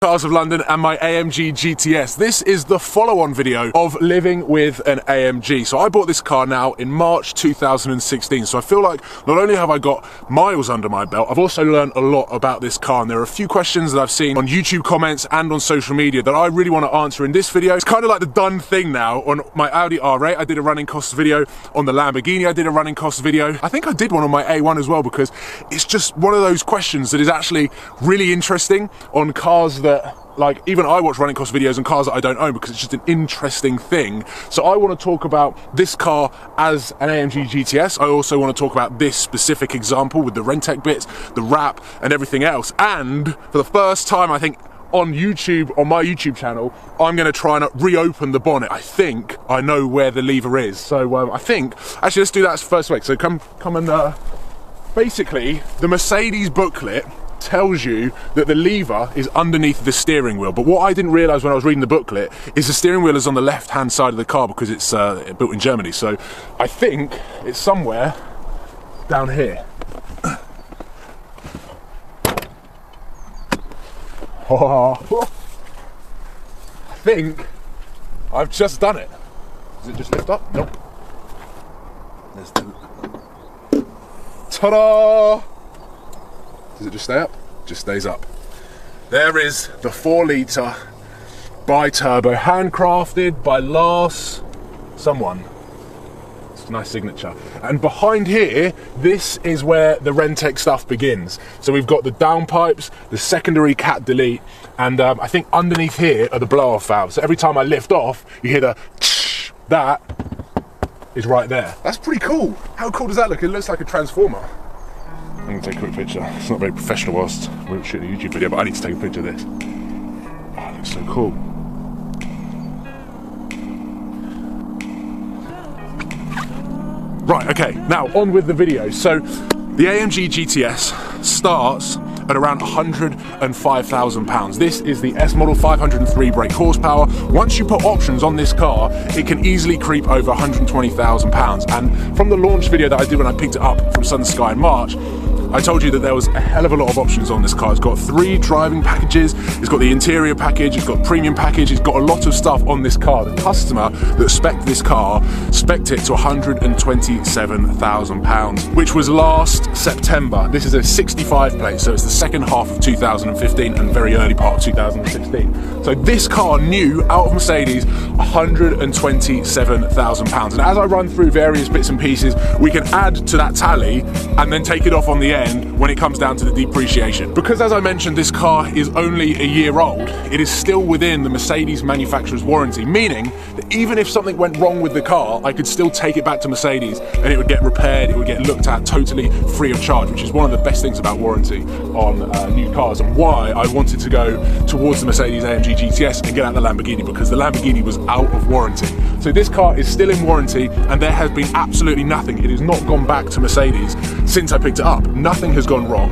Cars of London and my AMG GTS. This is the follow-on video of living with an AMG. So I bought this car now in March 2016. So I feel like not only have I got miles under my belt, I've also learned a lot about this car. And there are a few questions that I've seen on YouTube comments and on social media that I really want to answer in this video. It's kind of like the done thing now. On my Audi R8, I did a running costs video. On the Lamborghini, I did a running costs video. I think I did one on my A1 as well, because it's just one of those questions that is actually really interesting on cars that, like, even I watch running cost videos on cars that I don't own because it's just an interesting thing. So I want to talk about this car as an AMG GTS. I also want to talk about this specific example with the Rentec bits, the wrap and everything else. And for the first time, I think, on YouTube, on my YouTube channel, I'm going to try and reopen the bonnet. I think I know where the lever is. So I think, actually, let's do that first week. So come and, basically, the Mercedes booklet tells you that the lever is underneath the steering wheel, but what I didn't realise when I was reading the booklet is the steering wheel is on the left hand side of the car because it's built in Germany. So I think it's somewhere down here. I think I've just done it. Does it just lift up? Nope. There's the... Ta-da! Does it just stay up? Just stays up. There is the 4-litre bi-turbo, handcrafted by someone. It's a nice signature. And behind here, this is where the Rentec stuff begins. So we've got the downpipes, the secondary cat delete, and I think underneath here are the blow-off valves. So every time I lift off, you hear the tsh, that is right there. That's pretty cool. How cool does that look? It looks like a transformer. I'm going to take a quick picture. It's not very professional whilst we're shooting a YouTube video, but I need to take a picture of this. Oh, it looks so cool. Right, okay, now on with the video. So the AMG GTS starts at around £105,000. This is the S model, 503 brake horsepower. Once you put options on this car, it can easily creep over £120,000. And from the launch video that I did when I picked it up from Sun Sky in March, I told you that there was a hell of a lot of options on this car. It's got 3 driving packages, it's got the interior package, it's got premium package, it's got a lot of stuff on this car. The customer that spec'd this car spec'd it to £127,000, which was last September. This is a 65 plate, so it's the second half of 2015 and very early part of 2016. So this car new out of Mercedes, £127,000. And as I run through various bits and pieces, we can add to that tally and then take it off on the end when it comes down to the depreciation. Because as I mentioned, this car is only a year old, it is still within the Mercedes manufacturer's warranty, meaning that even if something went wrong with the car, I could still take it back to Mercedes and it would get repaired, it would get looked at totally free of charge, which is one of the best things about warranty on new cars, and why I wanted to go towards the Mercedes AMG GTS and get out the Lamborghini, because the Lamborghini was out of warranty. So this car is still in warranty and there has been absolutely nothing. It has not gone back to Mercedes since I picked it up. Nothing has gone wrong.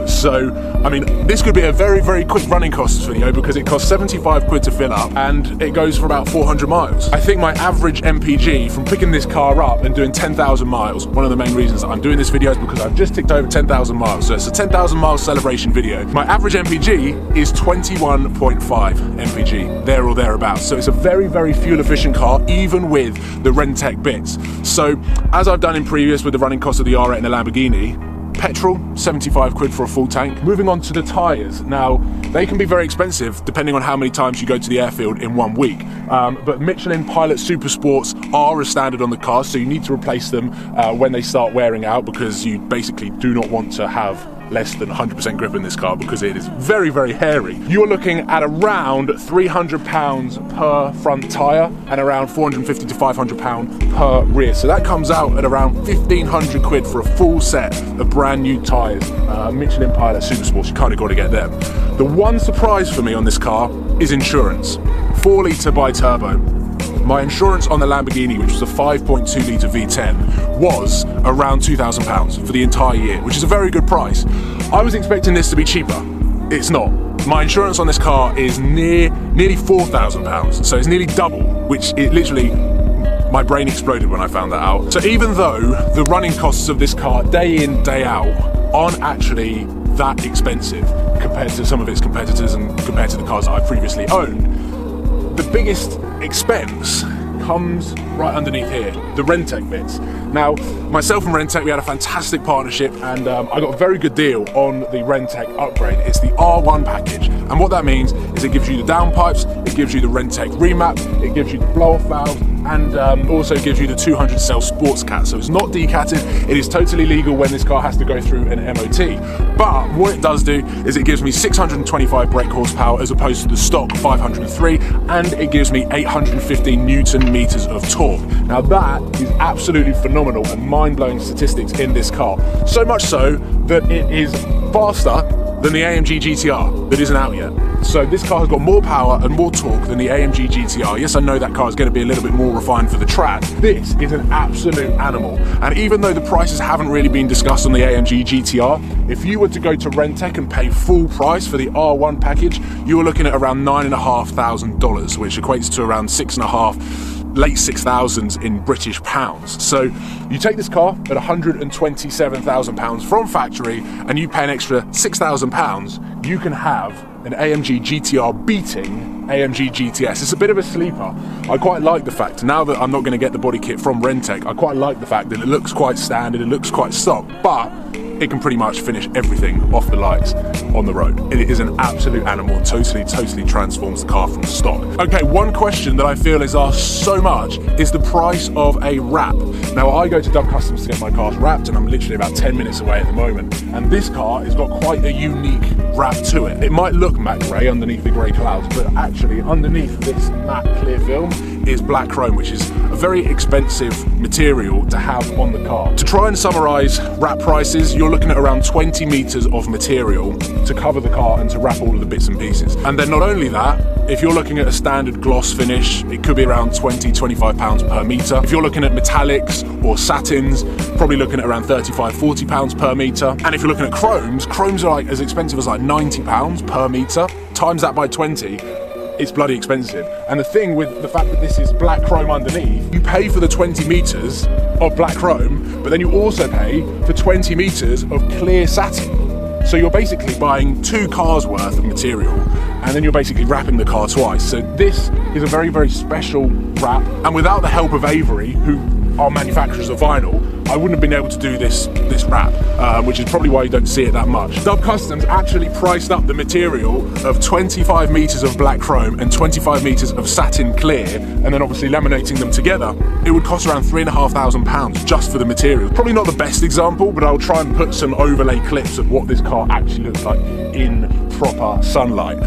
So, I mean, this could be a very, very quick running costs video because it costs 75 quid to fill up and it goes for about 400 miles. I think my average MPG from picking this car up and doing 10,000 miles, one of the main reasons that I'm doing this video is because I've just ticked over 10,000 miles. So it's a 10,000 mile celebration video. My average MPG is 21.5 MPG, there or thereabouts. So it's a very, very fuel efficient car, even with the Rentec bits. So as I've done in previous with the running costs of the R8 and the Lamborghini, petrol, 75 quid for a full tank. Moving on to the tyres. Now, they can be very expensive depending on how many times you go to the airfield in 1 week. But Michelin Pilot Super Sports are a standard on the car, so you need to replace them when they start wearing out, because you basically do not want to have less than 100% grip in this car because it is very, very hairy. You're looking at around £300 per front tyre and around £450 to £500 per rear. So that comes out at around 1,500 quid for a full set of brand new tyres. Michelin Pilot Super Sports, you kind of got to get them. The one surprise for me on this car is insurance. 4-litre bi-turbo. My insurance on the Lamborghini, which was a 5.2 litre V10, was around £2,000 for the entire year, which is a very good price. I was expecting this to be cheaper. It's not. My insurance on this car is nearly £4,000, so it's nearly double, which it literally, my brain exploded when I found that out. So even though the running costs of this car day in, day out aren't actually that expensive compared to some of its competitors and compared to the cars that I previously owned. The biggest expense comes right underneath here, the Rentec bits. Now, myself and Rentec, we had a fantastic partnership, and I got a very good deal on the Rentec upgrade. It's the R1 package, and what that means is it gives you the downpipes, it gives you the Rentec remap, it gives you the blow-off valves, and also gives you the 200 cell sports cat. So it's not decatted, it is totally legal when this car has to go through an MOT. But what it does do is it gives me 625 brake horsepower as opposed to the stock 503, and it gives me 815 Newton meters of torque. Now that is absolutely phenomenal and mind-blowing statistics in this car. So much so that it is faster than the AMG GTR that isn't out yet. So this car has got more power and more torque than the AMG GTR. Yes, I know that car is going to be a little bit more refined for the track. This is an absolute animal. And even though the prices haven't really been discussed on the AMG GTR, if you were to go to Rentec and pay full price for the R1 package, you were looking at around $9,500, which equates to around late 6,000s in British pounds. So you take this car at £127,000 from factory and you pay an extra £6,000, you can have an AMG GTR beating AMG GTS. It's a bit of a sleeper. I quite like the fact, now that I'm not going to get the body kit from Rentec, I quite like the fact that it looks quite standard, it looks quite stock, but it can pretty much finish everything off the lights on the road. It is an absolute animal and totally transforms the car from stock. Okay, one question that I feel is asked so much is the price of a wrap. Now, I go to Dove Customs to get my cars wrapped, and I'm literally about 10 minutes away at the moment. And this car has got quite a unique wrap to it. It might look matte grey underneath the grey clouds, but actually underneath this matte clear film is black chrome, which is a very expensive material to have on the car. To try and summarise wrap prices, you're looking at around 20 metres of material to cover the car and to wrap all of the bits and pieces. And then not only that, if you're looking at a standard gloss finish, it could be around £20–25 per metre. If you're looking at metallics or satins, probably looking at around £35–40 per metre. And if you're looking at chromes are like as expensive as like £90 per metre. Times that by 20, it's bloody expensive. And the thing with the fact that this is black chrome underneath, you pay for the 20 metres of black chrome, but then you also pay for 20 metres of clear satin. So you're basically buying 2 cars worth of material, and then you're basically wrapping the car twice. So this is a very special wrap, and without the help of Avery, who are manufacturers of vinyl, I wouldn't have been able to do this wrap, which is probably why you don't see it that much. Dove Customs actually priced up the material of 25 metres of black chrome and 25 metres of satin clear, and then obviously laminating them together. It would cost around £3,500 just for the material. Probably not the best example, but I'll try and put some overlay clips of what this car actually looks like in proper sunlight.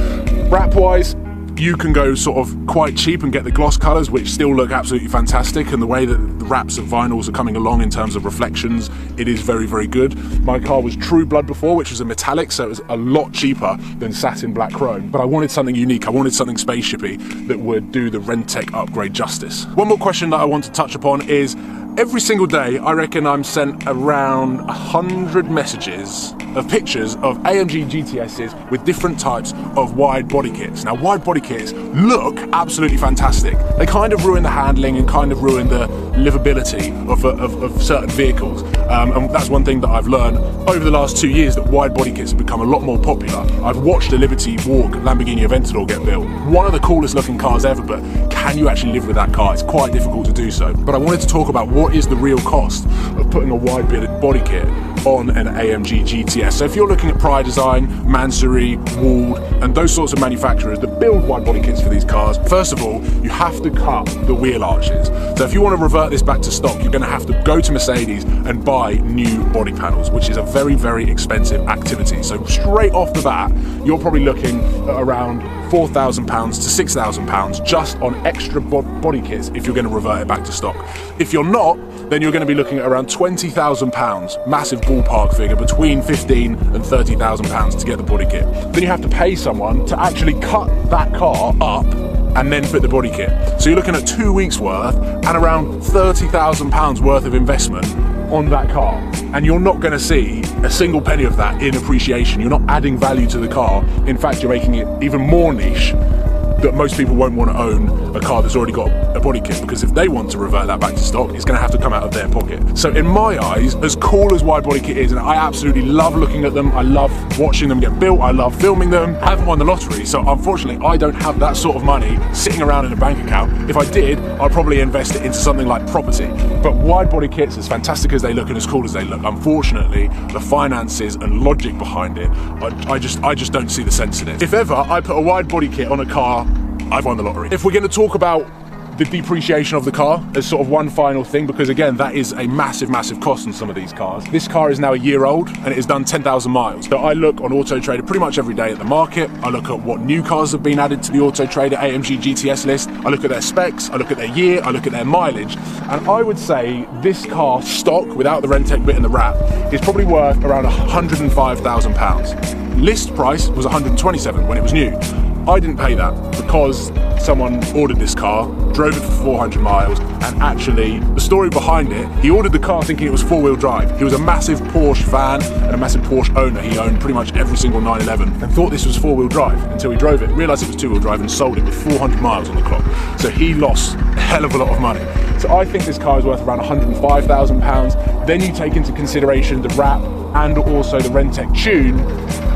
Wrap-wise, you can go sort of quite cheap and get the gloss colours, which still look absolutely fantastic, and the way that the wraps of vinyls are coming along in terms of reflections, it is very good. My car was True Blood before, which was a metallic, so it was a lot cheaper than satin black chrome, but I wanted something unique, I wanted something spaceshipy that would do the Rentec upgrade justice. One more question that I want to touch upon is, every single day, I reckon I'm sent around 100 messages of pictures of AMG GTSs with different types of wide body kits. Now, wide body kits look absolutely fantastic. They kind of ruin the handling and kind of ruin the livability of certain vehicles. And that's one thing that I've learned over the last 2 years, that wide body kits have become a lot more popular. I've watched the Liberty Walk Lamborghini Aventador get built. One of the coolest looking cars ever, but can you actually live with that car? It's quite difficult to do so. But I wanted to talk about what is the real cost of putting a wide body kit on an AMG GTS. So if you're looking at Pride Design, Mansory, Ward, and those sorts of manufacturers that build wide body kits for these cars, first of all, you have to cut the wheel arches. So if you want to revert this back to stock, you're going to have to go to Mercedes and buy new body panels, which is a very expensive activity. So straight off the bat, you're probably looking at around £4,000 to £6,000 just on extra body kits if you're going to revert it back to stock. If you're not, then you're going to be looking at around £20,000, massive ballpark figure, between £15,000 and £30,000 to get the body kit. Then you have to pay someone to actually cut that car up and then fit the body kit. So you're looking at 2 weeks worth and around £30,000 worth of investment on that car. And you're not going to see a single penny of that in appreciation. You're not adding value to the car. In fact, you're making it even more niche that most people won't want to own a car that's already got a body kit, because if they want to revert that back to stock, it's going to have to come out of their pocket. So in my eyes, as cool as wide body kit is, and I absolutely love looking at them, I love watching them get built, I love filming them, I haven't won the lottery, so unfortunately I don't have that sort of money sitting around in a bank account. If I did, I'd probably invest it into something like property. But wide body kits, as fantastic as they look and as cool as they look, unfortunately the finances and logic behind it, I just don't see the sense in it. If ever I put a wide body kit on a car, I've won the lottery. If we're going to talk about the depreciation of the car as sort of one final thing, because again, that is a massive cost on some of these cars. This car is now a year old and it has done 10,000 miles. So I look on Auto Trader pretty much every day at the market. I look at what new cars have been added to the Auto Trader AMG GTS list. I look at their specs, I look at their year, I look at their mileage. And I would say this car stock, without the Rentec bit and the wrap, is probably worth around £105,000. List price was 127 when it was new. I didn't pay that because someone ordered this car, drove it for 400 miles, and actually, the story behind it, he ordered the car thinking it was four-wheel drive. He was a massive Porsche fan and a massive Porsche owner. He owned pretty much every single 911 and thought this was four-wheel drive until he drove it, realised it was two-wheel drive and sold it with 400 miles on the clock. So he lost a hell of a lot of money. So I think this car is worth around £105,000. Then you take into consideration the wrap and also the Rentec tune.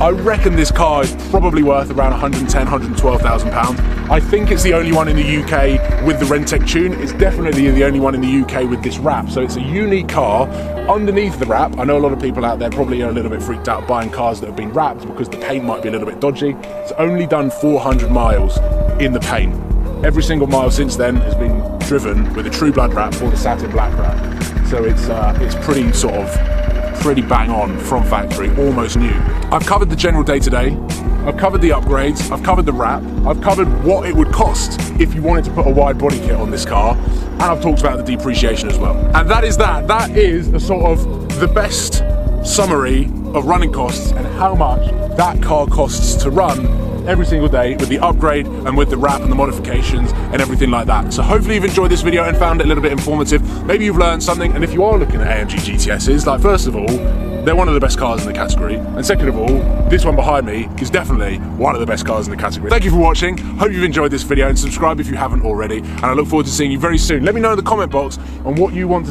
I reckon this car is probably worth around £110,000, £112,000. I think it's the only one in the UK with the Rentec tune. It's definitely the only one in the UK with this wrap. So it's a unique car. Underneath the wrap, I know a lot of people out there probably are a little bit freaked out buying cars that have been wrapped because the paint might be a little bit dodgy. It's only done 400 miles in the paint. Every single mile since then has been driven with a True Blood wrap or the satin black wrap. So it's pretty bang on from factory, almost new. I've covered the general day-to-day, I've covered the upgrades, I've covered the wrap, I've covered what it would cost if you wanted to put a wide body kit on this car, and I've talked about the depreciation as well. And that is a sort of the best summary of running costs and how much that car costs to run every single day with the upgrade and with the wrap and the modifications and everything like that. So hopefully you've enjoyed this video and found it a little bit informative. Maybe you've learned something, and if you are looking at AMG GTSs, like, first of all, they're one of the best cars in the category, and second of all, this one behind me is definitely one of the best cars in the category. Thank you for watching, hope you've enjoyed this video, and subscribe if you haven't already, and I look forward to seeing you very soon. Let me know in the comment box on what you want to